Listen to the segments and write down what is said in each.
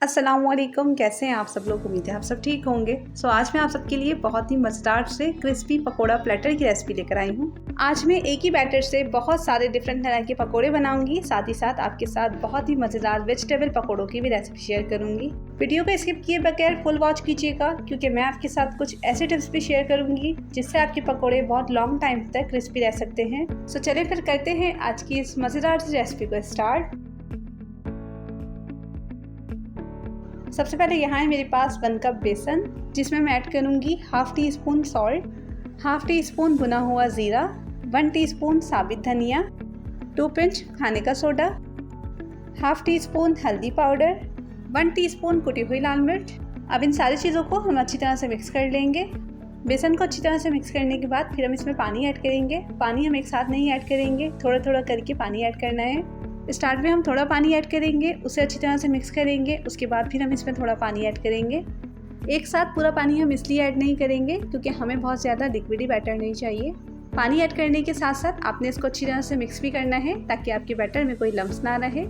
अस्सलामुअलैकुम, कैसे हैं आप सब लोग। उम्मीद है आप सब ठीक होंगे। आज मैं आप सबके लिए बहुत ही मज़ेदार से क्रिस्पी पकोड़ा प्लेटर की रेसिपी लेकर आई हूँ। आज मैं एक ही बैटर से बहुत सारे डिफरेंट तरह के पकोड़े बनाऊंगी। साथ ही साथ आपके साथ बहुत ही मज़ेदार वेजिटेबल पकोड़ों की भी रेसिपी शेयर करूंगी। वीडियो को स्किप किए बगैर फुल वॉच कीजिएगा, क्योंकि मैं आपके साथ कुछ ऐसे टिप्स भी शेयर करूंगी जिससे आपके पकोड़े बहुत लॉन्ग टाइम तक क्रिस्पी रह सकते हैं। चलिए फिर करते हैं आज की इस मज़ेदार सी रेसिपी को स्टार्ट। सबसे पहले यहाँ है मेरे पास 1 कप बेसन, जिसमें मैं ऐड करूँगी half tea spoon salt, half tea spoon भुना हुआ ज़ीरा, 1 टीस्पून साबित धनिया, 2 पिंच खाने का सोडा, हाफ टी स्पून हल्दी पाउडर, 1 टीस्पून कुटी हुई लाल मिर्च। अब इन सारी चीज़ों को हम अच्छी तरह से मिक्स कर लेंगे। बेसन को अच्छी तरह से मिक्स करने के बाद फिर हम इसमें पानी ऐड करेंगे। पानी हम एक साथ नहीं ऐड करेंगे, थोड़ा थोड़ा करके पानी ऐड करना है। स्टार्ट में हम थोड़ा पानी ऐड करेंगे, उसे अच्छी तरह से मिक्स करेंगे। उसके बाद फिर हम इसमें थोड़ा पानी ऐड करेंगे। एक साथ पूरा पानी हम इसलिए ऐड नहीं करेंगे क्योंकि हमें बहुत ज़्यादा लिक्विडी बैटर नहीं चाहिए। पानी ऐड करने के साथ साथ आपने इसको अच्छी तरह से मिक्स भी करना है ताकि आपके बैटर में कोई लम्स ना रहे।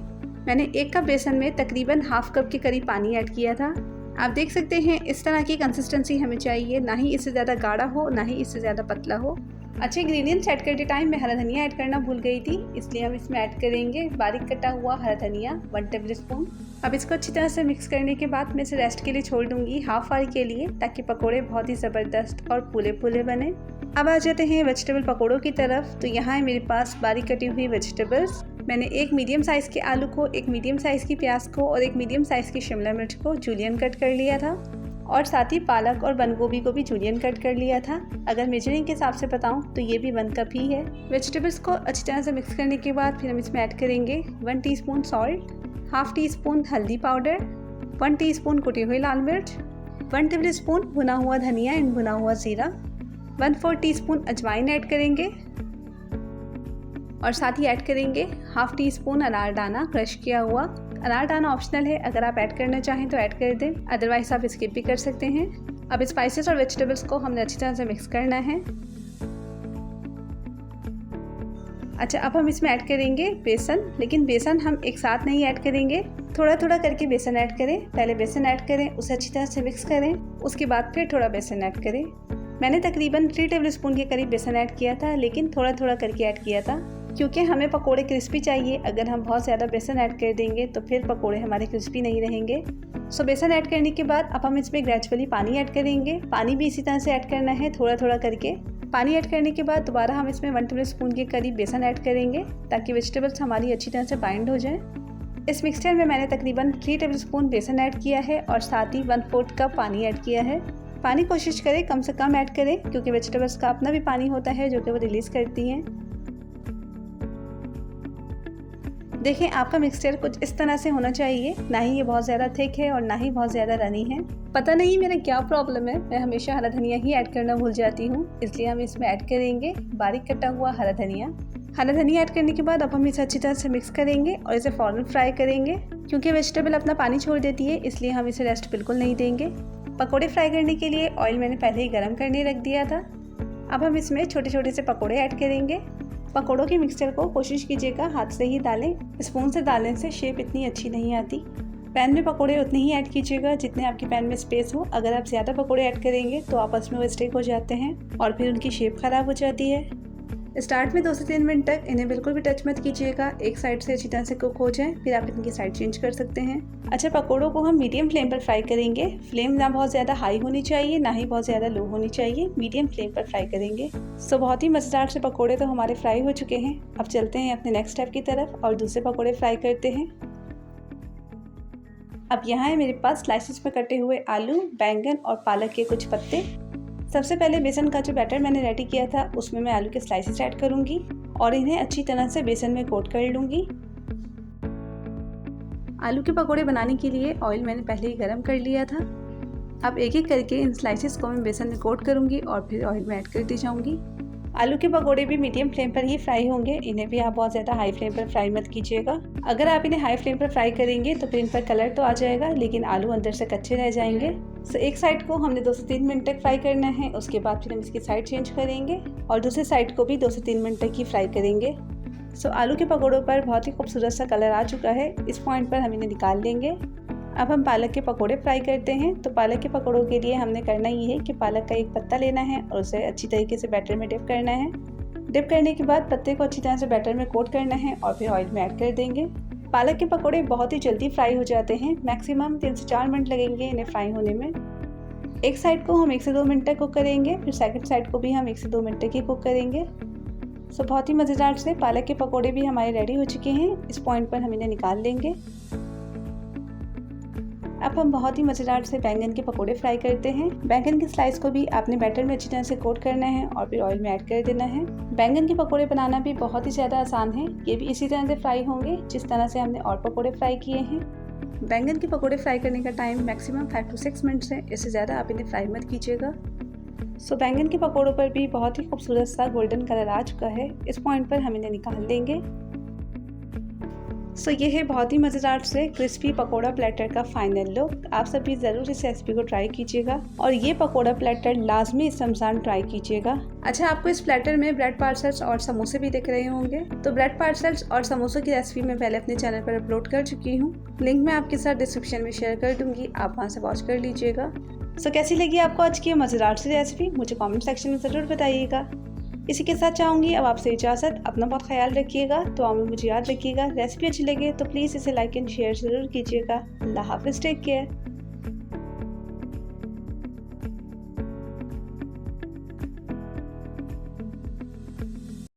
मैंने 1 कप बेसन में तकरीबन हाफ कप के करीब पानी ऐड किया था। आप देख सकते हैं इस तरह की कंसिस्टेंसी हमें चाहिए, ना ही इससे ज़्यादा गाढ़ा हो ना ही इससे ज़्यादा पतला हो। अच्छे इंग्रेडिएंट्स ऐड करते टाइम मैं हरा धनिया ऐड करना भूल गई थी, इसलिए हम इसमें ऐड करेंगे बारीक कटा हुआ हरा धनिया 1 टेबल स्पून। अब इसको अच्छी तरह से मिक्स करने के बाद मैं इसे रेस्ट के लिए छोड़ दूंगी हाफ आवर के लिए, ताकि पकोड़े बहुत ही ज़बरदस्त और फूले फूले बने। अब आ जाते हैं वेजिटेबल पकोड़ों की तरफ। तो यहाँ है मेरे पास बारीक कटी हुई वेजिटेबल्स। मैंने एक मीडियम साइज़ के आलू को, एक मीडियम साइज़ की प्याज को और एक मीडियम साइज़ की शिमला मिर्च को जूलियन कट कर लिया था, और साथ ही पालक और बंद गोभी को भी जूलियन कट कर लिया था। अगर मेजरिंग के हिसाब से बताऊं तो ये भी 1 कप ही है। वेजिटेबल्स को अच्छी तरह से मिक्स करने के बाद फिर हम इसमें ऐड करेंगे 1 teaspoon salt, half tea spoon हल्दी पाउडर, 1 टीस्पून कुटी हुई लाल मिर्च, 1 टेबल स्पून भुना हुआ धनिया एंड भुना हुआ ज़ीरा, 1/4 टीस्पून अजवाइन ऐड करेंगे, और साथ ही ऐड करेंगे हाफ टी स्पून अनारदाना क्रश किया हुआ। अनारदाना ऑप्शनल है, अगर आप ऐड करना चाहें तो ऐड कर दें, अदरवाइज आप स्किप भी कर सकते हैं। अब स्पाइसेस और वेजिटेबल्स को हमने अच्छी तरह से मिक्स करना है। अच्छा, अब हम इसमें ऐड करेंगे बेसन, लेकिन बेसन हम एक साथ नहीं ऐड करेंगे, थोड़ा थोड़ा करके बेसन ऐड करें। पहले बेसन ऐड करें, उसे अच्छी तरह से मिक्स करें, उसके बाद फिर थोड़ा बेसन ऐड करें। मैंने तकरीबन 3 टेबल स्पून के करीब बेसन ऐड किया था, लेकिन थोड़ा थोड़ा करके ऐड किया था क्योंकि हमें पकोड़े क्रिस्पी चाहिए। अगर हम बहुत ज़्यादा बेसन ऐड कर देंगे तो फिर पकोड़े हमारे क्रिस्पी नहीं रहेंगे। बेसन ऐड करने के बाद अब हम इसमें ग्रेजुअली पानी ऐड करेंगे। पानी भी इसी तरह से ऐड करना है, थोड़ा थोड़ा करके। पानी ऐड करने के बाद दोबारा हम इसमें 1 टेबल स्पून के करीब बेसन ऐड करेंगे, ताकि वेजिटेबल्स हमारी अच्छी तरह से बाइंड हो जाए। इस मिक्सचर में मैंने तकरीबन 3 टेबल स्पून बेसन ऐड किया है और साथ ही 1/4 कप पानी ऐड किया है। पानी कोशिश करें कम से कम ऐड करें, क्योंकि वेजिटेबल्स का अपना भी पानी होता है जो कि वो रिलीज़ करती हैं। देखें, आपका मिक्सचर कुछ इस तरह से होना चाहिए, ना ही ये बहुत ज़्यादा थिक है और ना ही बहुत ज़्यादा रनी है। पता नहीं मेरा क्या प्रॉब्लम है, मैं हमेशा हरा धनिया ही ऐड करना भूल जाती हूँ, इसलिए हम इसमें ऐड करेंगे बारीक कटा हुआ हरा धनिया। हरा धनिया ऐड करने के बाद अब हम इसे अच्छी तरह से मिक्स करेंगे और इसे फ़ौरन फ्राई करेंगे, क्योंकि वेजिटेबल अपना पानी छोड़ देती है, इसलिए हम इसे रेस्ट बिल्कुल नहीं देंगे। पकोड़े फ्राई करने के लिए ऑयल मैंने पहले ही गर्म करने रख दिया था। अब हम इसमें छोटे छोटे से पकोड़े ऐड करेंगे। पकोड़ों के मिक्सचर को कोशिश कीजिएगा हाथ से ही डालें, स्पून से डालने से शेप इतनी अच्छी नहीं आती। पैन में पकोड़े उतने ही ऐड कीजिएगा जितने आपके पैन में स्पेस हो। अगर आप ज़्यादा पकोड़े ऐड करेंगे तो आपस में वो स्टिक हो जाते हैं और फिर उनकी शेप ख़राब हो जाती है। स्टार्ट में 2 से 3 मिनट तक इन्हें बिल्कुल भी टच मत कीजिएगा, एक साइड से अच्छी तरह से कुक हो जाए, फिर आप इनकी साइड चेंज कर सकते हैं। अच्छा, पकोड़ों को हम मीडियम फ्लेम पर फ्राई करेंगे। फ्लेम ना बहुत ज़्यादा हाई होनी चाहिए, ना ही बहुत ज़्यादा लो होनी चाहिए, मीडियम फ्लेम पर फ्राई करेंगे। बहुत ही मज़ेदार से पकोड़े तो हमारे फ्राई हो चुके हैं। अब चलते हैं अपने नेक्स्ट स्टेप की तरफ और दूसरे पकोड़े फ्राई करते हैं। अब यहाँ है मेरे पास स्लाइसिस में कटे हुए आलू, बैंगन और पालक के कुछ पत्ते। सबसे पहले बेसन का जो बैटर मैंने रेडी किया था उसमें मैं आलू के स्लाइसेस ऐड करूंगी और इन्हें अच्छी तरह से बेसन में कोट कर लूंगी। आलू के पकोड़े बनाने के लिए ऑयल मैंने पहले ही गरम कर लिया था। अब एक एक करके इन स्लाइसेस को मैं बेसन में कोट करूंगी और फिर ऑयल में ऐड करती जाऊंगी। आलू के पकोड़े भी मीडियम फ्लेम पर ही फ्राई होंगे, इन्हें भी आप बहुत ज़्यादा हाई फ्लेम पर फ्राई मत कीजिएगा। अगर आप इन्हें हाई फ्लेम पर फ्राई करेंगे तो फिर इन पर कलर तो आ जाएगा, लेकिन आलू अंदर से कच्चे रह जाएंगे। एक साइड को हमने 2 से 3 मिनट तक फ्राई करना है, उसके बाद फिर हम इसकी साइड चेंज करेंगे और दूसरी साइड को भी 2 से 3 मिनट तक ही फ्राई करेंगे। आलू के पकोड़ों पर बहुत ही खूबसूरत सा कलर आ चुका है। इस पॉइंट पर हम इन्हें निकाल लेंगे। अब हम पालक के पकोड़े फ्राई करते हैं। तो पालक के पकोड़ों के लिए हमने करना ये है कि पालक का एक पत्ता लेना है और उसे अच्छी तरीके से बैटर में डिप करना है। डिप करने के बाद पत्ते को अच्छी तरह से बैटर में कोट करना है और फिर ऑयल में ऐड कर देंगे। पालक के पकोड़े बहुत ही जल्दी फ्राई हो जाते हैं, मैक्सिमम 3 से 4 मिनट लगेंगे इन्हें फ्राई होने में। एक साइड को हम 1 से 2 मिनट तक कुक करेंगे, फिर सेकंड साइड को भी हम 1 से 2 मिनट तक ही कुक करेंगे। सो बहुत ही मज़ेदार से पालक के पकोड़े भी हमारे रेडी हो चुके हैं। इस पॉइंट पर हम इन्हें निकाल लेंगे। अब हम बहुत ही मज़ेदार से बैंगन के पकोड़े फ्राई करते हैं। बैंगन की स्लाइस को भी आपने बैटर में अच्छी तरह से कोट करना है और फिर ऑयल में ऐड कर देना है। बैंगन के पकोड़े बनाना भी बहुत ही ज़्यादा आसान है, ये भी इसी तरह से फ्राई होंगे जिस तरह से हमने और पकोड़े फ्राई किए हैं। बैंगन के पकोड़े फ्राई करने का टाइम मैक्सिमम 5 से 6 मिनट्स है, इससे ज़्यादा आप इन्हें फ्राई मत कीजिएगा। सो बैंगन के पकोड़ों पर भी बहुत ही खूबसूरत सा गोल्डन कलर आ चुका है। इस पॉइंट पर हम इन्हें निकाल लेंगे। सो ये है बहुत ही मज़ेदार से क्रिस्पी पकोड़ा प्लेटर का फाइनल लुक। आप सभी ज़रूर इस रेसिपी को ट्राई कीजिएगा और ये पकोड़ा प्लेटर लाजमी इस रमज़ान ट्राई कीजिएगा। अच्छा, आपको इस प्लेटर में ब्रेड पार्सल्स और समोसे भी दिख रहे होंगे। तो ब्रेड पार्सल्स और समोसों की रेसिपी मैं पहले अपने चैनल पर अपलोड कर चुकी हूँ, लिंक मैं आपके साथ डिस्क्रिप्शन में शेयर कर दूँगी, आप वहाँ से वॉच कर लीजिएगा। सो कैसी लगी आपको आज की मज़ेदार सी रेसिपी, मुझे कमेंट सेक्शन में ज़रूर बताइएगा। इसी के साथ चाहूँगी अब आपसे इजाज़त। अपना बहुत ख्याल रखिएगा, तो में मुझे याद रखिएगा। रेसिपी अच्छी लगे तो प्लीज़ इसे लाइक एंड शेयर ज़रूर कीजिएगा। अल्लाह हाफ़िज़, टेक केयर।